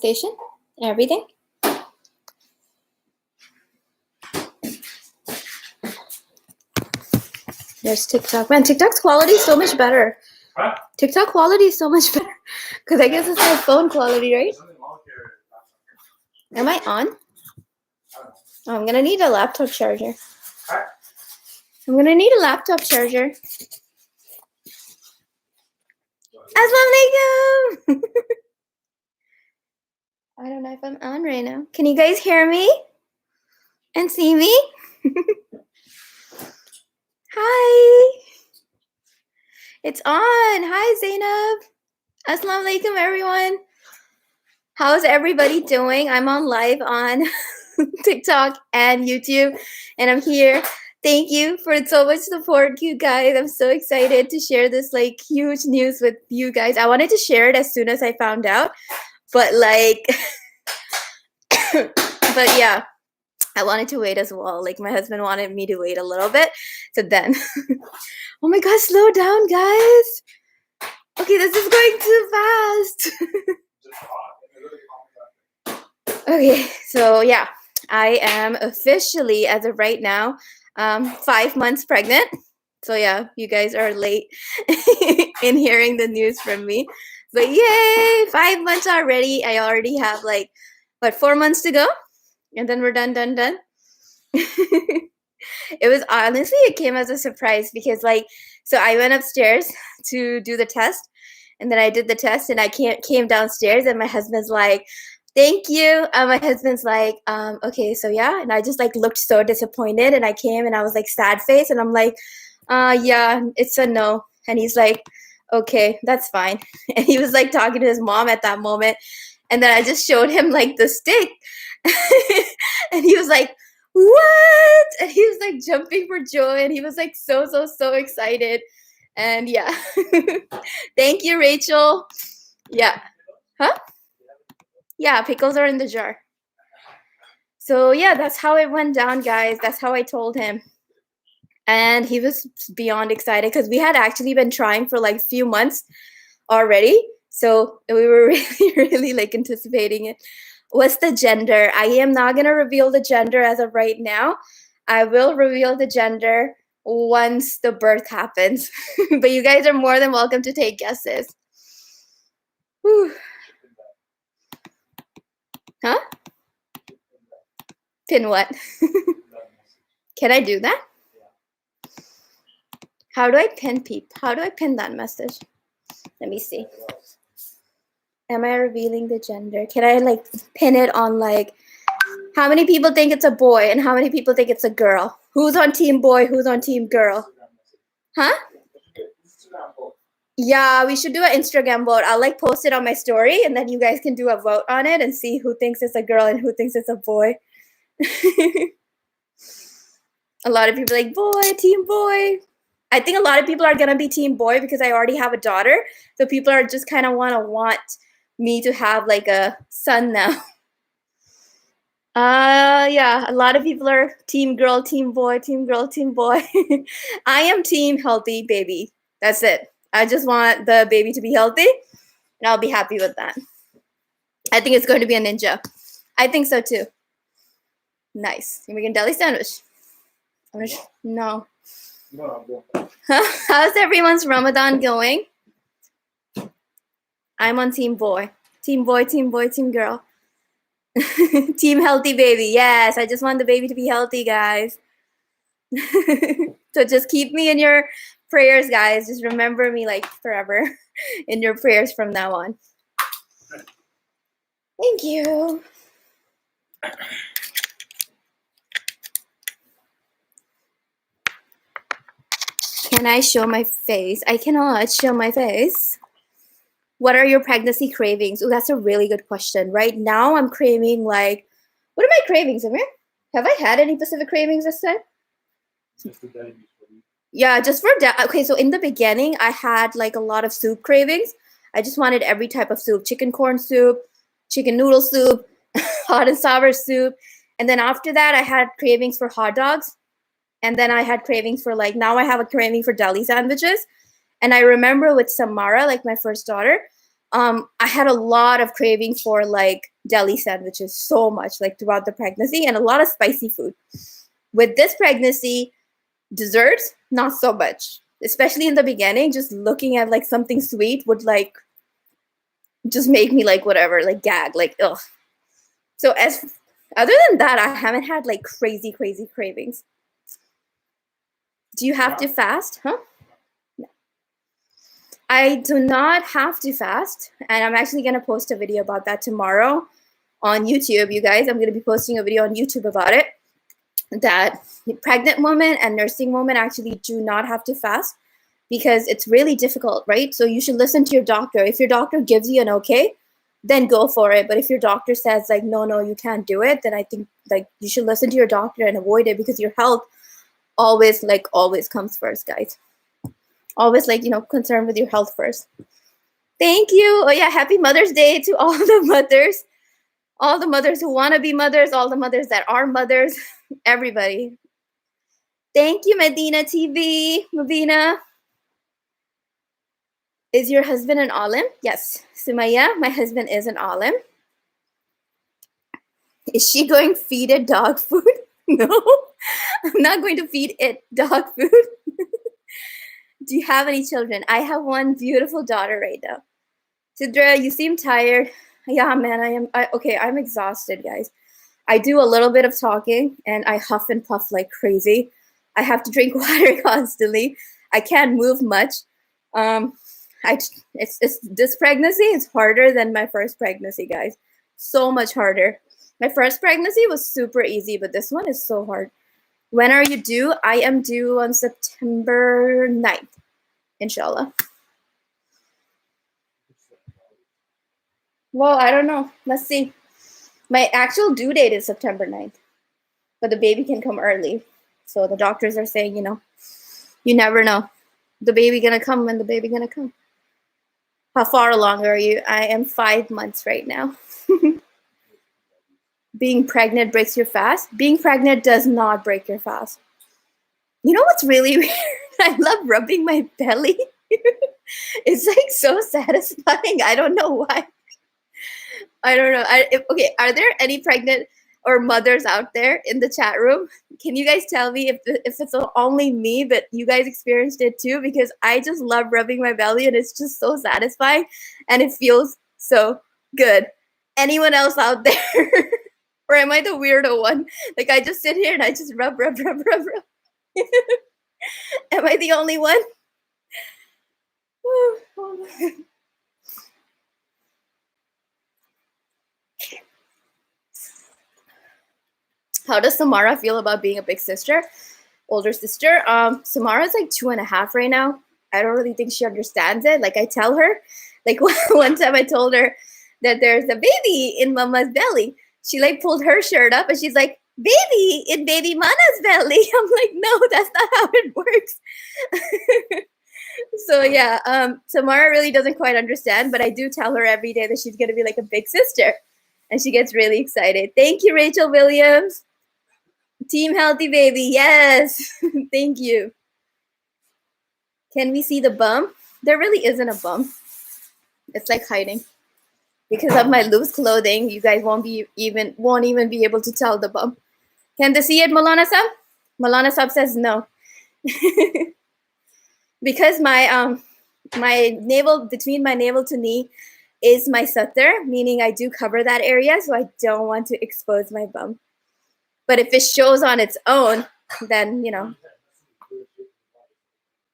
Station and everything. There's TikTok. Man, TikTok's quality is so much better. Huh? TikTok quality is so much better. Because I guess it's like phone quality, right? Am I on? Oh, I'm gonna need a laptop charger. I'm gonna need a laptop charger. Assalamualaikum. I don't know if I'm on right now. Can you guys hear me and see me? Hi. It's on. Hi, Zainab. Assalamualaikum, everyone. How's everybody doing? I'm on live on TikTok and YouTube, and I'm here. Thank you for so much support, you guys. I'm so excited to share this like huge news with you guys. I wanted to share it as soon as I found out, but like, but yeah, I wanted to wait as well. Like my husband wanted me to wait a little bit, so then, oh my gosh, slow down, guys. Okay, this is going too fast. Okay, so yeah, I am officially, as of right now, 5 months pregnant. So yeah, you guys are late in hearing the news from me. But yay, 5 months already. I already have like, what, 4 months to go? And then we're done. It was honestly, it came as a surprise because like, so I went upstairs to do the test. And then I did the test and I came downstairs and my husband's like, thank you. My husband's like, okay, so yeah. And I just like looked so disappointed and I came and I was like sad face and I'm like, yeah, it's a no. And he's like, okay, that's fine. And he was like talking to his mom at that moment. And then I just showed him like the stick. And he was like, what? And he was like jumping for joy and he was like so excited. And yeah. Thank you, Rachel. Yeah. Huh? Yeah, pickles are in the jar. So yeah, that's how it went down, guys. That's how I told him. And he was beyond excited because we had actually been trying for like a few months already. So we were really like anticipating it. What's the gender? I am not going to reveal the gender as of right now. I will reveal the gender once the birth happens. But you guys are more than welcome to take guesses. Whew. Huh? Pin what? Can I do that? How do I pin How do I pin that message? Let me see. Am I revealing the gender? Can I like pin it on like how many people think it's a boy and how many people think it's a girl? Who's on team boy? Who's on team girl? Huh? Yeah, we should do an Instagram vote. I'll like post it on my story and then you guys can do a vote on it and see who thinks it's a girl and who thinks it's a boy. A lot of people are like, boy, team boy. I think a lot of people are going to be team boy because I already have a daughter. So people are just kind of want me to have like a son now. Yeah, a lot of people are team girl, team boy, team girl, team boy. I am team healthy baby. That's it. I just want the baby to be healthy and I'll be happy with that. I think it's going to be a ninja. I think so too. Nice. You making deli sandwich? No. How's everyone's Ramadan going? I'm on team boy. Team boy, team boy, team girl. Team healthy baby. Yes, I just want the baby to be healthy, guys. So just keep me in your prayers, guys. Just remember me like forever in your prayers from now on. Thank you. Can I show my face? I cannot show my face. What are your pregnancy cravings? Oh, that's a really good question. Right now, I'm craving like, what are my cravings, Amir? Have I had any specific cravings this time? Yeah, just for that. Okay, so in the beginning, I had like a lot of soup cravings. I just wanted every type of soup: chicken corn soup, chicken noodle soup, hot and sour soup. And then after that, I had cravings for hot dogs. And then I had cravings for like, now I have a craving for deli sandwiches. And I remember with Samara, like my first daughter, I had a lot of craving for like deli sandwiches, so much like throughout the pregnancy, and a lot of spicy food. With this pregnancy, desserts, not so much. Especially in the beginning, just looking at like something sweet would like just make me like whatever, like gag, like ugh. So as other than that, I haven't had like crazy cravings. Do you have to fast? Huh? No. I do not have to fast, and I'm actually going to post a video about that tomorrow on YouTube, you guys. I'm going to be posting a video on YouTube about it, that pregnant women and nursing women actually do not have to fast because it's really difficult, right? So you should listen to your doctor. If your doctor gives you an okay, then go for it. But if your doctor says like, no, you can't do it, then I think like you should listen to your doctor and avoid it, because your health always comes first, guys. Always like, concerned with your health first. Thank you. Oh yeah, happy Mother's Day to all the mothers who want to be mothers, all the mothers that are mothers, everybody. Thank you, Medina TV. Mubina. Is your husband an alim? Yes. Sumaya, my husband is an alim. Is she going to feed it dog food? No, I'm not going to feed it dog food. Do you have any children? I have one beautiful daughter right now. Sidra, you seem tired. Yeah, man, I'm exhausted, guys. I do a little bit of talking and I huff and puff like crazy. I have to drink water constantly. I can't move much. This pregnancy is harder than my first pregnancy, guys. So much harder. My first pregnancy was super easy, but this one is so hard. When are you due? I am due on September 9th, inshallah. Well, I don't know. Let's see. My actual due date is September 9th, but the baby can come early. So the doctors are saying, you never know. The baby gonna come when the baby gonna come. How far along are you? I am 5 months right now. Being pregnant breaks your fast? Being pregnant does not break your fast. You know what's really weird? I love rubbing my belly. It's like so satisfying. I don't know why. I don't know. Okay, are there any pregnant or mothers out there in the chat room? Can you guys tell me if it's only me, but you guys experienced it too? Because I just love rubbing my belly and it's just so satisfying and it feels so good. Anyone else out there? Or am I the weirdo one? Like I just sit here and I just rub. Am I the only one? How does Samara feel about being a big sister, older sister? Samara's like 2.5 right now. I don't really think she understands it. Like I tell her, like one time I told her that there's a baby in Mama's belly. She like pulled her shirt up and she's like, baby in baby Mana's belly. I'm like, no, that's not how it works. So yeah, Samara really doesn't quite understand, but I do tell her every day that she's gonna be like a big sister. And she gets really excited. Thank you, Rachel Williams. Team Healthy Baby, yes. Thank you. Can we see the bum? There really isn't a bum. It's like hiding. Because of my loose clothing, you guys won't even be able to tell the bum. Can they see it, Malana Sab? Malana Sab says no. Because my navel, between my navel to knee is my satar, meaning I do cover that area, so I don't want to expose my bum. But if it shows on its own, then,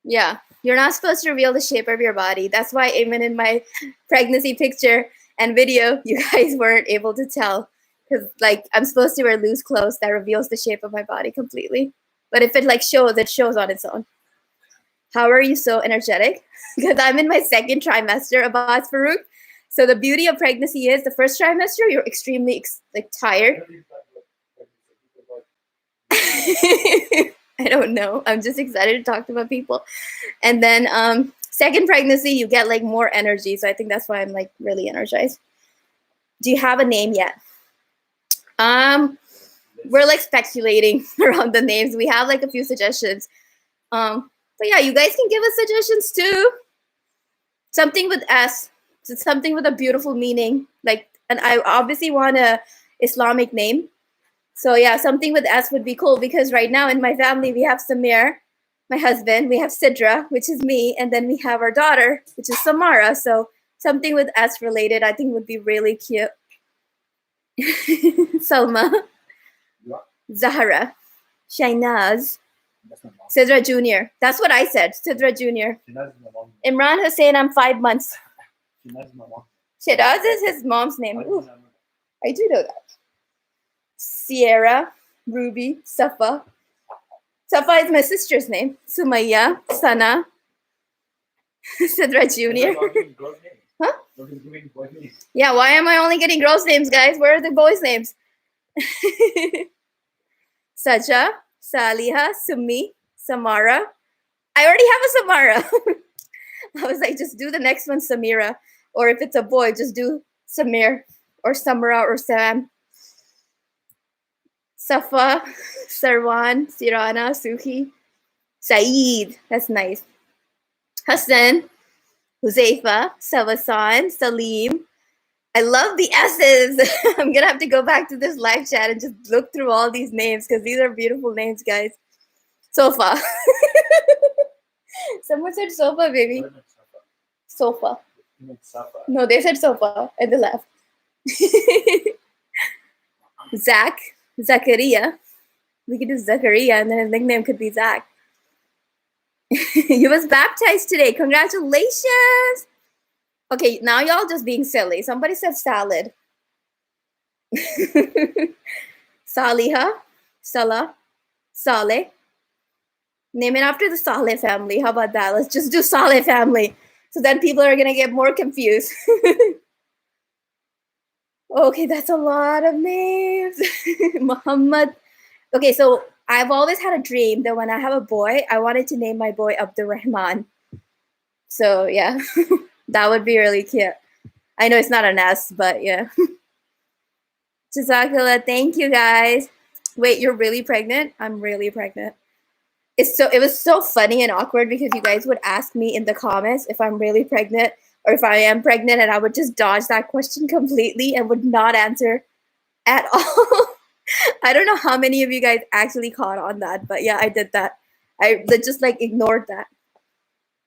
yeah, you're not supposed to reveal the shape of your body. That's why even in my pregnancy picture and video, you guys weren't able to tell, because like I'm supposed to wear loose clothes that reveals the shape of my body completely. But if it like shows, it shows on its own. How are you so energetic? Because I'm in my second trimester, Abbas Farouk. So the beauty of pregnancy is the first trimester, you're extremely tired. I don't know. I'm just excited to talk to my people. And then second pregnancy, you get like more energy. So I think that's why I'm like really energized. Do you have a name yet? We're like speculating around the names. We have like a few suggestions. But yeah, you guys can give us suggestions too. Something with S. It's something with a beautiful meaning. Like, and I obviously want a Islamic name. So yeah, something with S would be cool because right now in my family we have Samir, my husband, we have Sidra, which is me, and then we have our daughter, which is Samara. So something with S related, I think would be really cute. Salma, Zahara, Shainaz, Sidra Jr. That's what I said, Sidra Jr. Imran Hussein, I'm 5 months. Shiraz is his mom's name. Ooh, I do know that. Sierra, Ruby, Safa. Safa is my sister's name. Sumaya, Sana, Sidra Jr. Huh? Yeah, why am I only getting girls' names, guys? Where are the boys' names? Saja, Saliha, Sumi, Samara. I already have a Samara. I was like, just do the next one, Samira. Or if it's a boy, just do Samir or Samara or Sam. Safa, Sarwan, Sirana, Suhi, Saeed. That's nice. Hassan, Huzaifa, Sawasan, Salim. I love the S's. I'm going to have to go back to this live chat and just look through all these names because these are beautiful names, guys. Sofa. Someone said sofa, baby. Sofa. No, they said sofa and they left. Zach, Zachariah. We could do Zachariah and then his nickname could be Zach. He was baptized today. Congratulations. Okay, now y'all just being silly. Somebody said salad. Saliha, Salah, Saleh. Name it after the Saleh family. How about that? Let's just do Saleh family. So then people are going to get more confused. Okay, that's a lot of names. Muhammad. Okay, so I've always had a dream that when I have a boy, I wanted to name my boy Abdur Rahman. So yeah, that would be really cute. I know it's not an S, but yeah. Jazakallah, thank you guys. Wait, you're really pregnant? I'm really pregnant. It was so funny and awkward because you guys would ask me in the comments if I'm really pregnant or if I am pregnant, and I would just dodge that question completely and would not answer at all. I don't know how many of you guys actually caught on that, but yeah, I did that. I just like ignored that.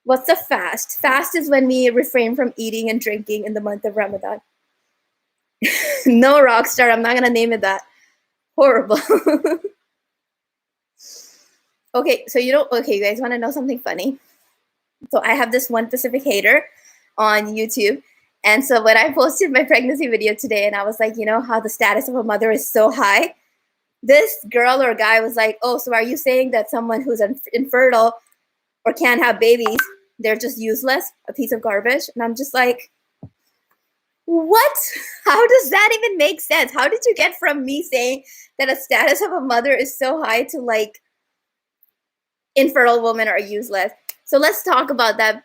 What's a fast? Fast is when we refrain from eating and drinking in the month of Ramadan. No, Rockstar, I'm not gonna name it that. Horrible. Okay, so you guys want to know something funny? So I have this one specific hater on YouTube. And so when I posted my pregnancy video today and I was like, you know how the status of a mother is so high? This girl or guy was like, oh, so are you saying that someone who's infertile or can't have babies, they're just useless, a piece of garbage? And I'm just like, what? How does that even make sense? How did you get from me saying that a status of a mother is so high to like infertile women are useless? So let's talk about that.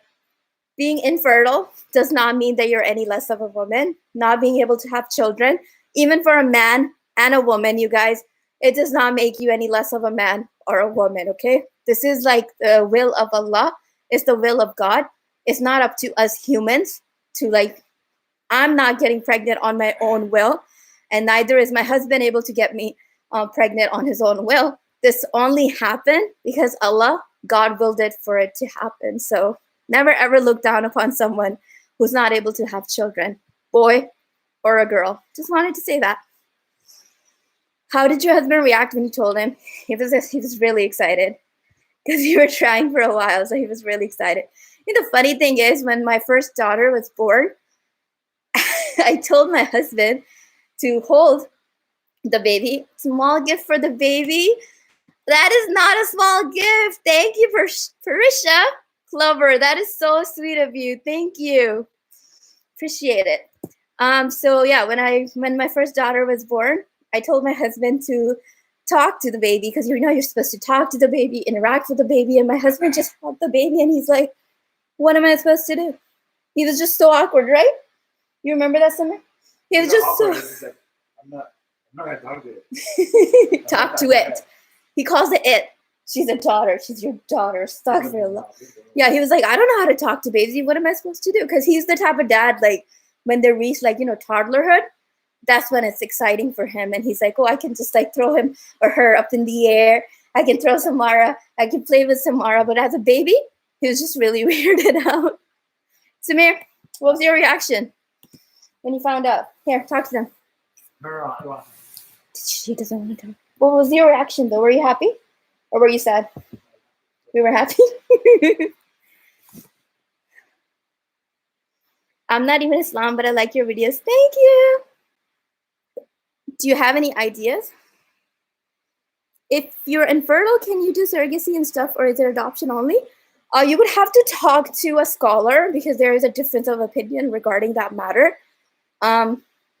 Being infertile does not mean that you're any less of a woman. Not being able to have children, even for a man and a woman, you guys, it does not make you any less of a man or a woman, okay? This is like the will of Allah. It's the will of God. It's not up to us humans to like, I'm not getting pregnant on my own will, and neither is my husband able to get me pregnant on his own will. This only happened because Allah, God willed it for it to happen. So never ever look down upon someone who's not able to have children, boy or a girl. Just wanted to say that. How did your husband react when you told him? He was really excited because you were trying for a while, so he was really excited. And the funny thing is, when my first daughter was born, I told my husband to hold the baby. Small gift for the baby. That is not a small gift. Thank you, Parisha Clover. That is so sweet of you. Thank you. Appreciate it. So yeah, when my first daughter was born, I told my husband to talk to the baby because you know you're supposed to talk to the baby, interact with the baby, and my husband just held the baby and he's like, "What am I supposed to do?" He was just so awkward, right? You remember that, Summer? He was just so. I'm not gonna talk to it. Talk to it. He calls it it. She's a daughter. She's your daughter. Astaghfirullah. Yeah, he was like, I don't know how to talk to babies. What am I supposed to do? Because he's the type of dad, like, when they reach, like, toddlerhood, that's when it's exciting for him. And he's like, oh, I can just, like, throw him or her up in the air. I can throw Samara. I can play with Samara. But as a baby, he was just really weirded out. Samir, what was your reaction when you found out? Here, talk to them. She doesn't want to talk. What was your reaction, though? Were you happy? Or were you sad? We were happy. I'm not even Islam, but I like your videos. Thank you. Do you have any ideas? If you're infertile, can you do surrogacy and stuff, or is it adoption only? You would have to talk to a scholar because there is a difference of opinion regarding that matter.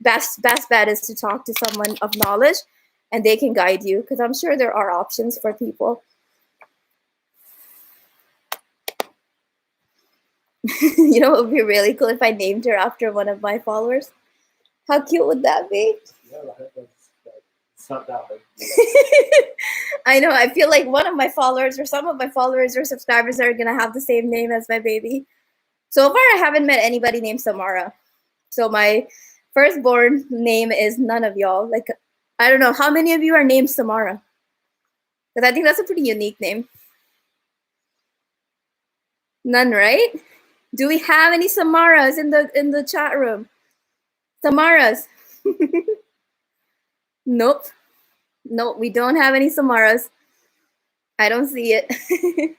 Best bet is to talk to someone of knowledge, and they can guide you, because I'm sure there are options for people. You know, it would be really cool if I named her after one of my followers. How cute would that be? I know. I feel like one of my followers or some of my followers or subscribers are going to have the same name as my baby. So far, I haven't met anybody named Samara. So my firstborn name is none of y'all. Like, I don't know. How many of you are named Samara? Because I think that's a pretty unique name. None, right? Do we have any Samaras in the chat room? Samaras? Nope. Nope, we don't have any Samaras. I don't see it.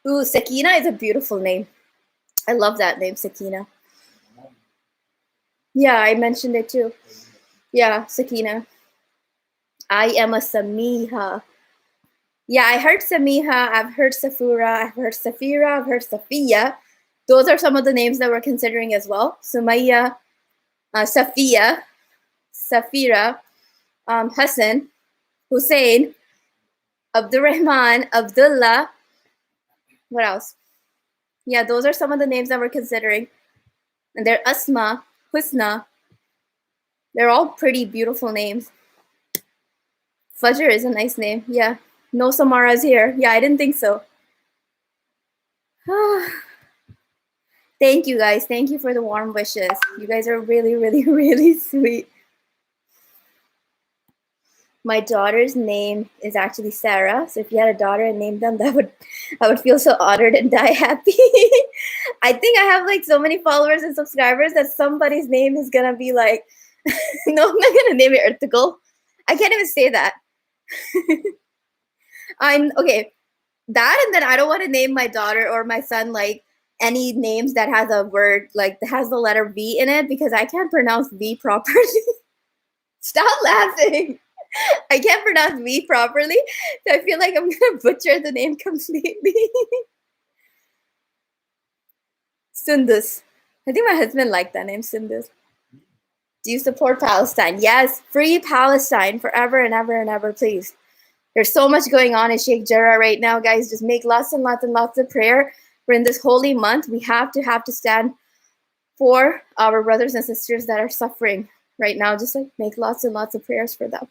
Ooh, Sakina is a beautiful name. I love that name, Sakina. Yeah, I mentioned it too. Yeah, Sakina. I am a Samiha. Yeah, I heard Samiha, I've heard Safura, I've heard Safira, I've heard Safiya. Those are some of the names that we're considering as well. Sumaya, Safiya, Safira, Hassan, Hussein, Abdurrahman, Abdullah. What else? Yeah, those are some of the names that we're considering. And they're Asma, Husna. They're all pretty beautiful names. Fajr is a nice name. Yeah. No Samaras here. Yeah, I didn't think so. Thank you, guys. Thank you for the warm wishes. You guys are really, really, really sweet. My daughter's name is actually Sarah. So if you had a daughter and named them, I would feel so honored and die happy. I think I have like so many followers and subscribers that somebody's name is gonna be like, no, I'm not gonna name it Ertugrul. I can't even say that. I'm okay. That, and then I don't want to name my daughter or my son like any names that has a word like that has the letter V in it, because I can't pronounce V properly. Stop laughing. I can't pronounce V properly, so I feel like I'm gonna butcher the name completely. Sundus. I think my husband liked that name, Sundus. Do you support Palestine? Yes, free Palestine forever and ever and ever, please. There's so much going on in Sheikh Jarrah right now, guys. Just make lots and lots and lots of prayer. We're in this holy month. We have to stand for our brothers and sisters that are suffering right now. Just like make lots and lots of prayers for them.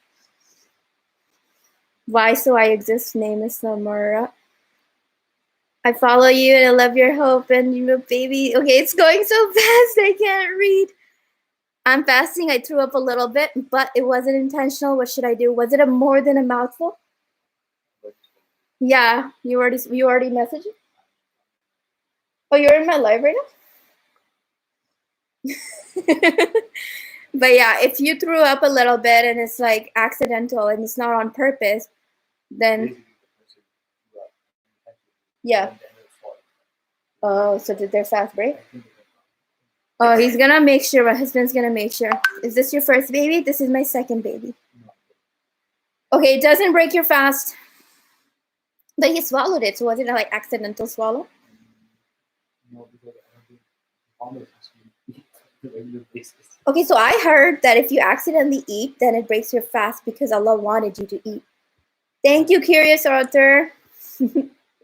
Why So I Exist name is Samara. I follow you and I love your hope and you know, baby. Okay, it's going so fast I can't read. I'm fasting. I threw up a little bit, but it wasn't intentional. What should I do? Was it more than a mouthful? Yeah, you already messaged it? Oh, you're in my live right now? But yeah, if you threw up a little bit and it's like accidental and it's not on purpose, then yeah. Oh, so did their fast break? Oh, he's gonna make sure. My husband's gonna make sure. Is this your first baby? This is my second baby. Okay, it doesn't break your fast. But he swallowed it, so was it like accidental swallow? Okay, so I heard that if you accidentally eat, then it breaks your fast because Allah wanted you to eat. Thank you, Curious Arthur.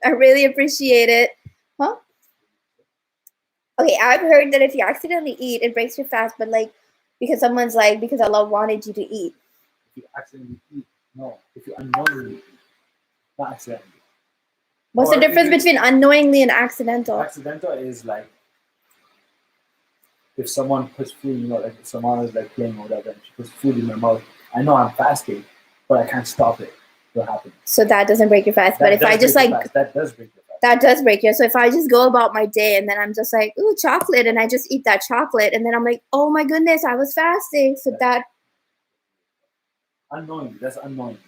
I really appreciate it. Huh? Okay, I've heard that if you accidentally eat, it breaks your fast, but like because someone's like because Allah wanted you to eat. If you accidentally eat, no. If you unknowingly eat, not accidentally. What's the difference between unknowingly and accidental? Accidental is like if someone puts food, like if someone is like playing or whatever, and she puts food in my mouth. I know I'm fasting, but I can't stop it. What happens? So that doesn't break your fast. But if I just like that does break your fast. That does break your. So if I just go about my day and then I'm just like, ooh, chocolate, and I just eat that chocolate, and then I'm like, oh my goodness, I was fasting. So that unknowingly, that's unknowingly.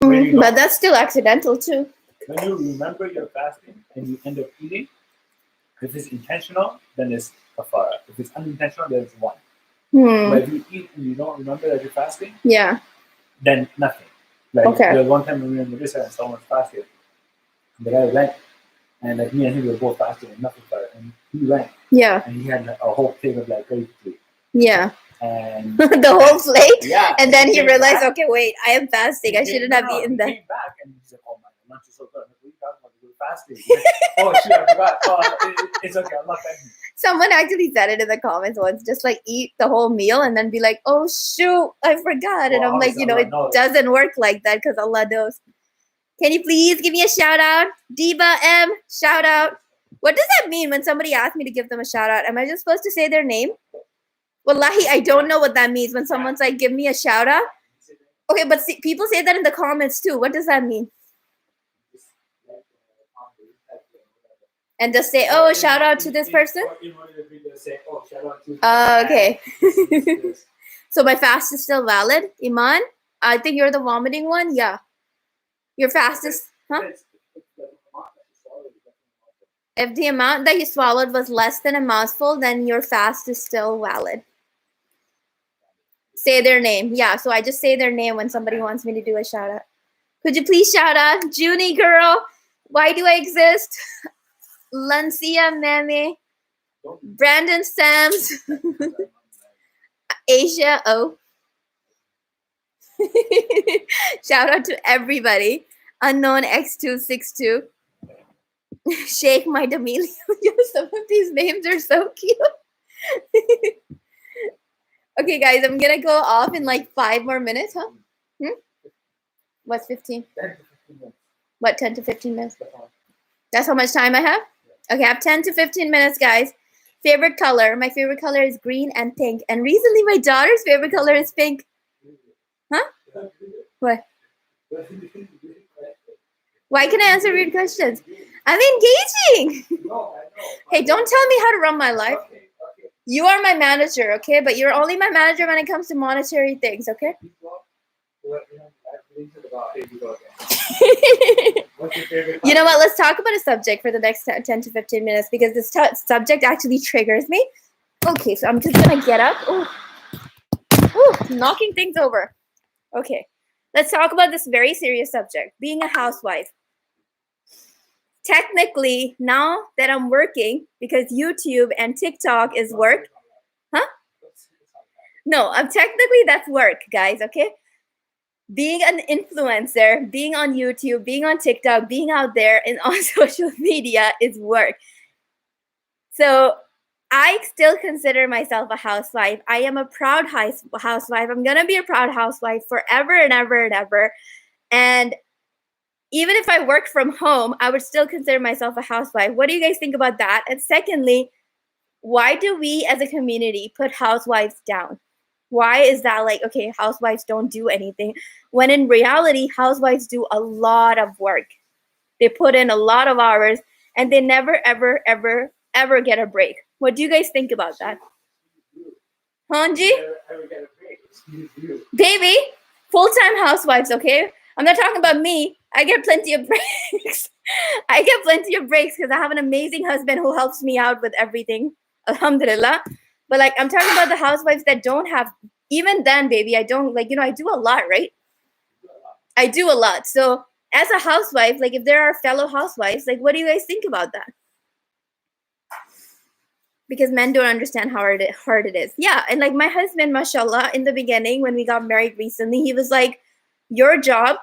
But that's still accidental too. When you remember you're fasting and you end up eating, if it's intentional, then it's kafara. If it's unintentional, then it's one. But if you eat and you don't remember that you're fasting, then nothing. Like there was one time when we were in Malaysia and someone was fasting. The guy went, and like me and him were both fasting and nothing for it. And he went. Yeah. And he had like, a whole plate of like curry food. Yeah. And the whole plate? Yeah. And then he realized, okay, wait, I am fasting. I shouldn't have eaten that. He came back and he's like, oh my, lunch is so good. I'm like, what are you talking about? You're fasting. Like, oh shoot, I forgot. Oh, it's okay. I'm not fasting. Someone actually said it in the comments once, just like eat the whole meal and then be like, oh shoot, I forgot. And I'm like, it doesn't work like that because Allah knows. Can you please give me a shout out? Diva M, shout out. What does that mean when somebody asks me to give them a shout out? Am I just supposed to say their name? Wallahi, I don't know what that means when someone's like, give me a shout out. Okay, but see, people say that in the comments too. What does that mean? And just say, oh, shout out to this person? Okay. So my fast is still valid? Iman? I think you're the vomiting one? Yeah. Your fast is, huh? If the amount that you swallowed was less than a mouthful, then your fast is still valid. Say their name. Yeah, so I just say their name when somebody wants me to do a shout out. Could you please shout out? Junie girl, why do I exist? Lancia Meme, Brandon Sams, Asia O. Shout out to everybody. Unknown X262. Shake my D'Amelio. Some of these names are so cute. Okay, guys, I'm gonna go off in like 5 more minutes, huh? What's 15? 10 to 15 minutes. What, 10 to 15 minutes? That's how much time I have? Okay, I have 10 to 15 minutes, guys. Favorite color. My favorite color is green and pink. And recently, my daughter's favorite color is pink. Huh? What? Why can I answer weird questions? I'm engaging. Hey, don't tell me how to run my life. You are my manager, okay? But you're only my manager when it comes to monetary things, okay? You know what? Let's talk about a subject for the next 10 to 15 minutes because this subject actually triggers me. Okay, so I'm just gonna get up. Ooh, knocking things over. Okay, let's talk about this very serious subject, being a housewife. Technically, now that I'm working, because YouTube and TikTok is work, huh? No, technically that's work, guys, okay? Being an influencer, being on YouTube, being on TikTok, being out there and on social media is work. So I still consider myself a housewife. I am a proud housewife. I'm going to be a proud housewife forever and ever and ever. And even if I worked from home, I would still consider myself a housewife. What do you guys think about that? And secondly, why do we as a community put housewives down? Why is that like, okay, housewives don't do anything? When in reality, housewives do a lot of work. They put in a lot of hours and they never, ever, ever, ever get a break. What do you guys think about that? Hanji? Baby, full-time housewives, okay? I'm not talking about me. I get plenty of breaks. I get plenty of breaks because I have an amazing husband who helps me out with everything. Alhamdulillah. But like, I'm talking about the housewives that don't have, even then, baby, I don't, like, I do a lot, right? I do a lot. So as a housewife, like if there are fellow housewives, like what do you guys think about that? Because men don't understand how hard it is. Yeah, and like my husband, mashallah, in the beginning, when we got married recently, he was like, your job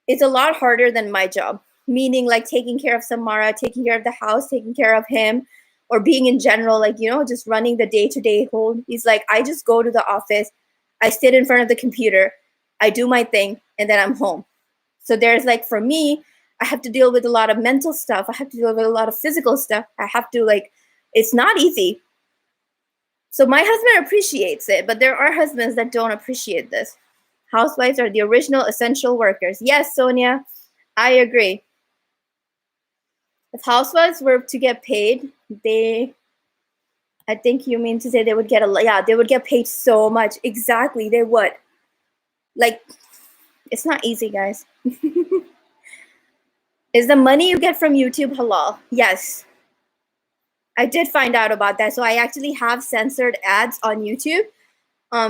is a lot harder than my job. Meaning like taking care of Samara, taking care of the house, taking care of him, or being in general, like, you know, just running the day-to-day whole. He's like, I just go to the office, I sit in front of the computer, I do my thing, and then I'm home. So there's like, for me, I have to deal with a lot of mental stuff. I have to deal with a lot of physical stuff. I have to, like, it's not easy. So my husband appreciates it, but there are husbands that don't appreciate this. Housewives are the original essential workers. Yes, Sonia, I agree. If housewives were to get paid, I think you mean to say they would get they would get paid so much. Exactly, they would. Like, it's not easy, guys. Is the money you get from YouTube halal? Yes. I did find out about that. So I actually have censored ads on YouTube.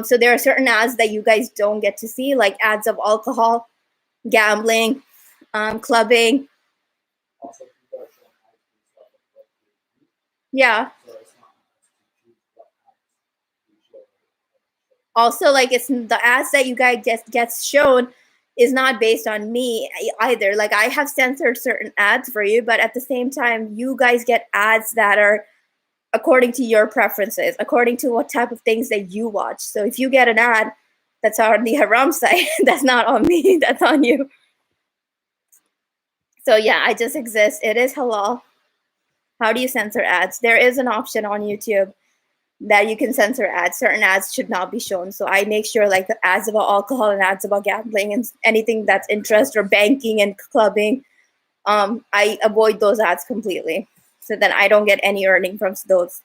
So there are certain ads that you guys don't get to see, like ads of alcohol, gambling, clubbing. Yeah. Also, like, it's the ads that you guys gets shown is not based on me either. Like, I have censored certain ads for you, but at the same time, you guys get ads that are according to your preferences, according to what type of things that you watch. So if you get an ad that's on the haram site, that's not on me, that's on you. So yeah, I just exist. It is halal. How do you censor ads? There is an option on YouTube that you can censor ads. Certain ads should not be shown. So I make sure, like, the ads about alcohol and ads about gambling and anything that's interest or banking and clubbing, I avoid those ads completely. So then I don't get any earning from those.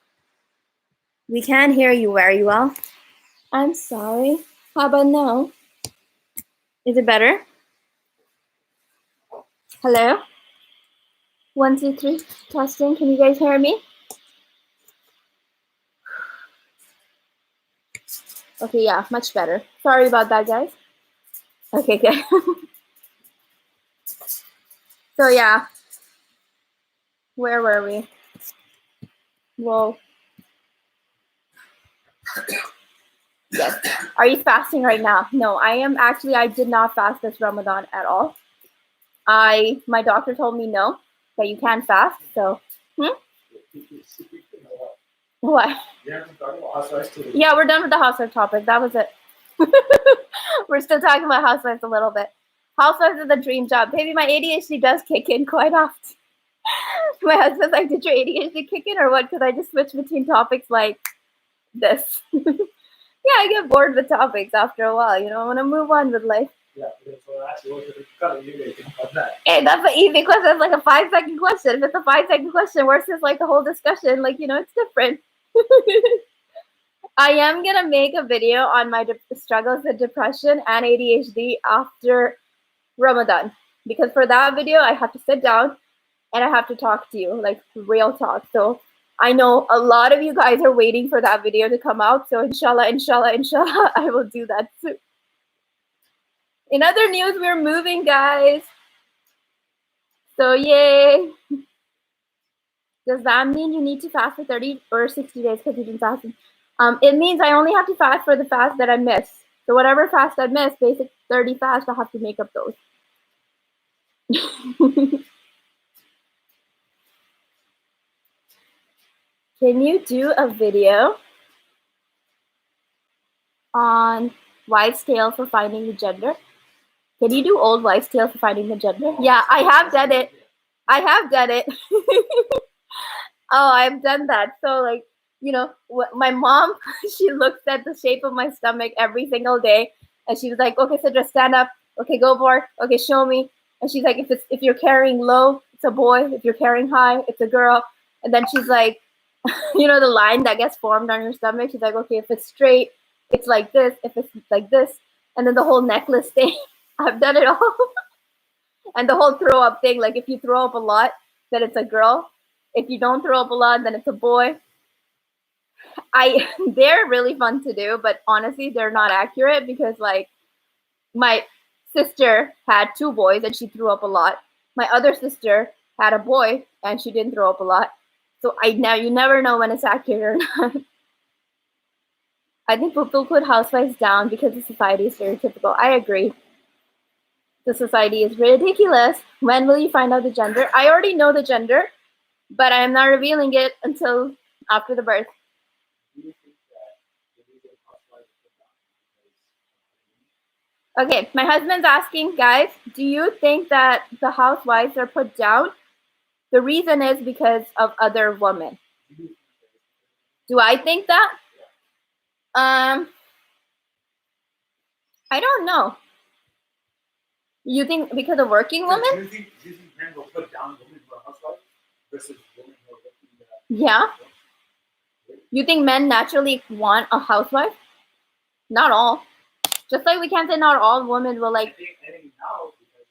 We can't hear you very well. I'm sorry. How about now? Is it better? Hello? 1, 2, 3, testing. Can you guys hear me? Okay, yeah, much better. Sorry about that, guys. Okay, good. So yeah, where were we? Whoa. Yes. Are you fasting right now? No, I am actually, I did not fast this Ramadan at all. My doctor told me no, that you can't fast, so. What? Yeah, we're done with the housewife topic. That was it. We're still talking about housewives a little bit. Housewives is the dream job. Baby, my ADHD does kick in quite often. My husband's like, did your ADHD kick in or what? Because I just switch between topics like this. Yeah, I get bored with topics after a while. You know, I want to move on with life. Yeah, hey, that's an easy question. It's like a 5-second question. If it's a 5-second question versus like a whole discussion, like, you know, it's different. I am going to make a video on my struggles with depression and ADHD after Ramadan. Because for that video, I have to sit down and I have to talk to you, like real talk. So I know a lot of you guys are waiting for that video to come out. So inshallah, I will do that soon. In other news, we're moving, guys. So yay. Does that mean you need to fast for 30 or 60 days because you've been fasting? It means I only have to fast for the fast that I miss. So whatever fast I miss, basic 30 fast, I'll have to make up those. Can you do a video on wives' tale for finding the gender? Can you do old wives' tale for finding the gender? Yeah, I have done it. I have done it. Oh, I've done that. So, like, you know, my mom, she looks at the shape of my stomach every single day, and she was like, okay, so just stand up. Okay, go for it. Okay, show me. And she's like, if you're carrying low, it's a boy. If you're carrying high, it's a girl. And then she's like, you know, the line that gets formed on your stomach. She's like, okay, if it's straight, it's like this. If it's like this, and then the whole necklace thing. I've done it all. And the whole throw up thing, like if you throw up a lot, then it's a girl. If you don't throw up a lot, then it's a boy. They're really fun to do, but honestly, they're not accurate because, like, my sister had 2 boys and she threw up a lot. My other sister had a boy and she didn't throw up a lot. So you never know when it's accurate or not. I think people put housewives down because the society is stereotypical. I agree. The society is ridiculous. When will you find out the gender? I already know the gender. but I'm not revealing it until after the birth. Okay, my husband's asking, guys, do you think that the housewives are put down? The reason is because of other women. Do I think that? I don't know. You think because of working women? Do you think men will put down women who are housewives versus women who are working? Yeah. You think men naturally want a housewife? Not all. Just like we can't say not all women will like. I think now because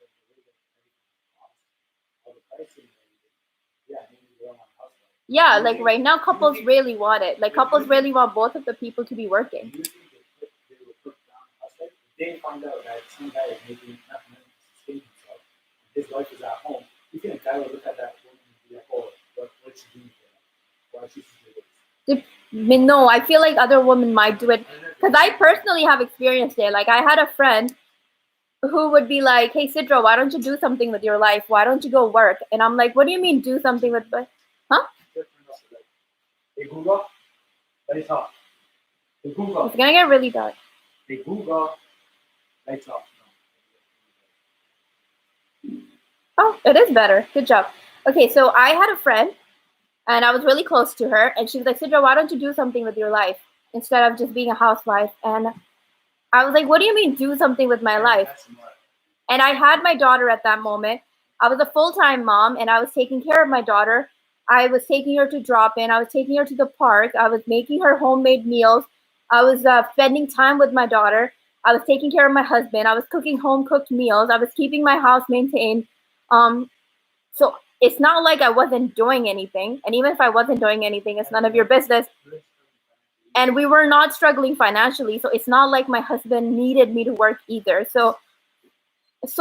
of the pricing, yeah, maybe they don't want housewives. Yeah, like right now, couples really want it. Like couples really want both of the people to be working. Do you think they will put down housewives? They find out that some guy is making enough money to sustain himself. His wife is at home. You think a guy will look at that woman and be like, "Oh, what's she doing here? Why is she doing this?" No, I feel like other women might do it because I personally have experienced it. Like I had a friend who would be like, "Hey, Sidra, why don't you do something with your life? Why don't you go work?" And I'm like, "What do you mean do something with?" Huh? Hey Google, lights off. Hey Google. It's gonna get really dark. Hey Google, lights off. Oh, it is better. Good job. Okay, so I had a friend and I was really close to her, and she was like, "Sidra, why don't you do something with your life instead of just being a housewife?" And I was like, "What do you mean do something with my life?" And I had my daughter at that moment. I was a full-time mom, and I was taking care of my daughter. I was taking her to drop-in. I was taking her to the park. I was making her homemade meals. I was spending time with my daughter. I was taking care of my husband. I was cooking home-cooked meals. I was keeping my house maintained. So it's not like I wasn't doing anything. And even if I wasn't doing anything, it's none of your business. And we were not struggling financially. So it's not like my husband needed me to work either. So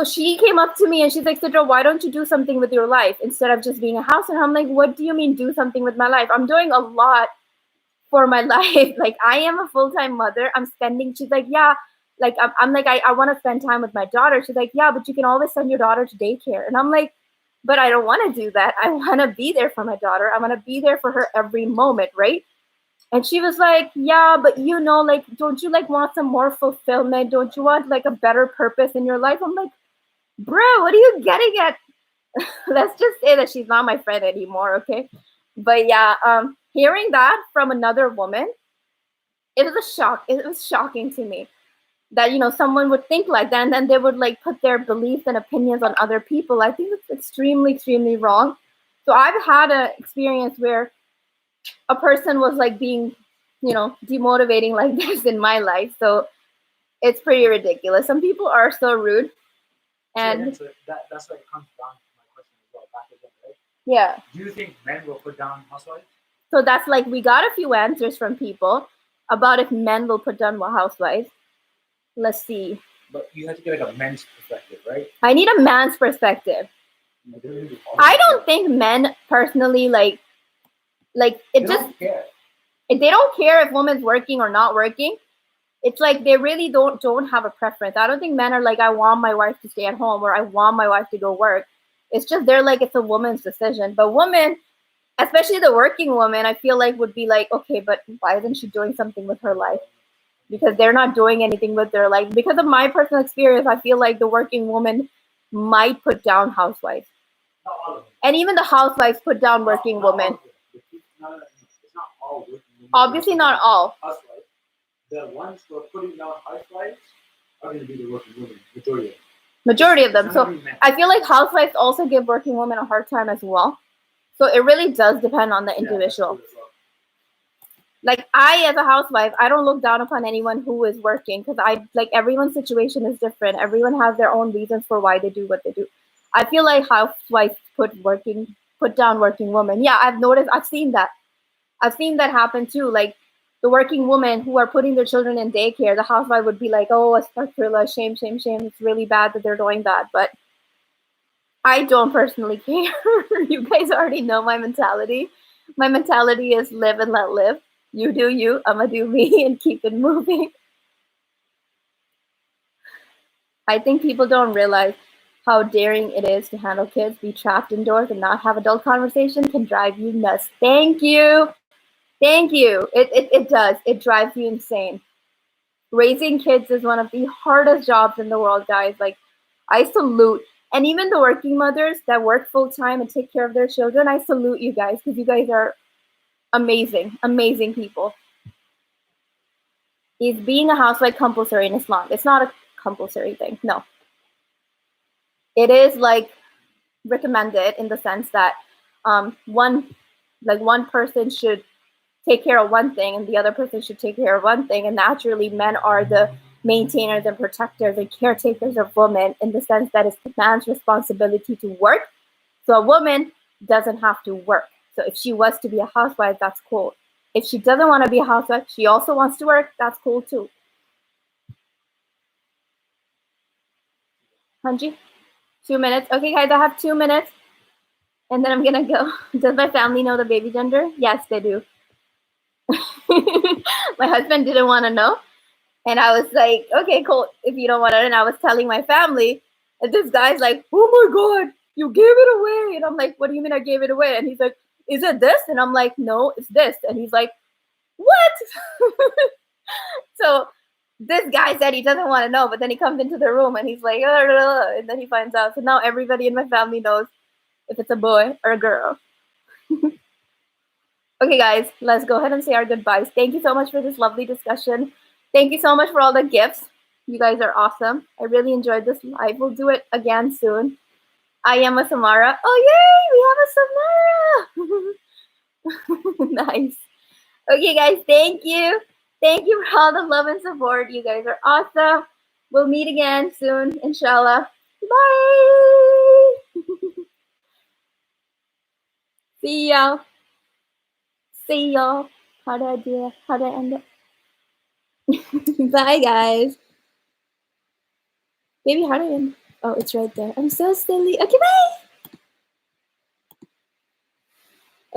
she came up to me and she's like, "Sidra, why don't you do something with your life instead of just being a house?" And I'm like, "What do you mean do something with my life? I'm doing a lot for my life. Like I am a full-time mother. I'm spending," she's like, "Yeah." Like I'm like, I want to spend time with my daughter. She's like, "Yeah, but you can always send your daughter to daycare." And I'm like, "But I don't want to do that. I want to be there for my daughter. I want to be there for her every moment, right?" And she was like, "Yeah, but you know, like, don't you like want some more fulfillment? Don't you want like a better purpose in your life?" I'm like, "Bro, what are you getting at?" Let's just say that she's not my friend anymore, okay? But yeah, hearing that from another woman, it was a shock. It was shocking to me that, you know, someone would think like that and then they would like put their beliefs and opinions on other people. I think it's extremely, extremely wrong. So I've had an experience where a person was like being, you know, demotivating like this in my life. So it's pretty ridiculous. Some people are so rude. And so that's what it comes down to my question as well, back again, right? Yeah. Do you think men will put down housewives? So that's like, we got a few answers from people about if men will put down housewives. Let's see. But you have to get like a men's perspective, right? I need a man's perspective. I don't think men personally like it they just don't care. If they don't care if women's working or not working. It's like they really don't have a preference. I don't think men are like, I want my wife to stay at home or I want my wife to go work. It's just they're like, it's a woman's decision. But women, especially the working woman, I feel like would be like, okay, but why isn't she doing something with her life? Because they're not doing anything with their life. Because of my personal experience, I feel like the working woman might put down housewives. And even the housewives put down working women. It's not all working women. Obviously not all. Housewives. The ones who are putting down housewives are going to be the working women, majority of them. So I feel like housewives also give working women a hard time as well. So it really does depend on the individual. Like I, as a housewife, I don't look down upon anyone who is working because everyone's situation is different. Everyone has their own reasons for why they do what they do. I feel like housewives put down working women. Yeah, I've seen that happen too. Like the working women who are putting their children in daycare, the housewife would be like, "Oh, astaghfirullah, shame, shame, shame. It's really bad that they're doing that." But I don't personally care. You guys already know my mentality. My mentality is live and let live. You do you, I'ma do me, and keep it moving. I think people don't realize how daring it is to handle kids, be trapped indoors and not have adult conversation can drive you nuts. Thank you. Thank you. It does. It drives you insane. Raising kids is one of the hardest jobs in the world, guys. Like, I salute. And even the working mothers that work full-time and take care of their children, I salute you guys, because you guys are amazing, amazing people. Is being a housewife compulsory in Islam? It's not a compulsory thing, no. It is like recommended in the sense that one person should take care of one thing and the other person should take care of one thing, and naturally men are the maintainers and protectors and caretakers of women, in the sense that it's the man's responsibility to work, so a woman doesn't have to work. So if she was to be a housewife, that's cool. If she doesn't want to be a housewife, she also wants to work, that's cool too. Hanji? 2 minutes. Okay guys, I have 2 minutes and then I'm gonna go. Does my family know the baby gender? Yes, they do. My husband didn't want to know, and I was like, okay, cool, if you don't want to. And I was telling my family, and this guy's like, oh my god, you gave it away. And I'm like, what do you mean I gave it away? And he's like, is it this? And I'm like, no, it's this. And he's like, what? So this guy said he doesn't want to know, but then he comes into the room and he's like, and then he finds out. So now everybody in my family knows if it's a boy or a girl. Okay, guys, let's go ahead and say our goodbyes. Thank you so much for this lovely discussion. Thank you so much for all the gifts. You guys are awesome. I really enjoyed this live. We'll do it again soon. I am a Samara. Oh, yay, we have a Samara. Nice. Okay, guys, thank you. Thank you for all the love and support. You guys are awesome. We'll meet again soon, inshallah. Bye. See y'all. See y'all. How do I do that? How do I end it? Bye, guys. Baby, how do I end? Oh, it's right there. I'm so silly. Okay, bye.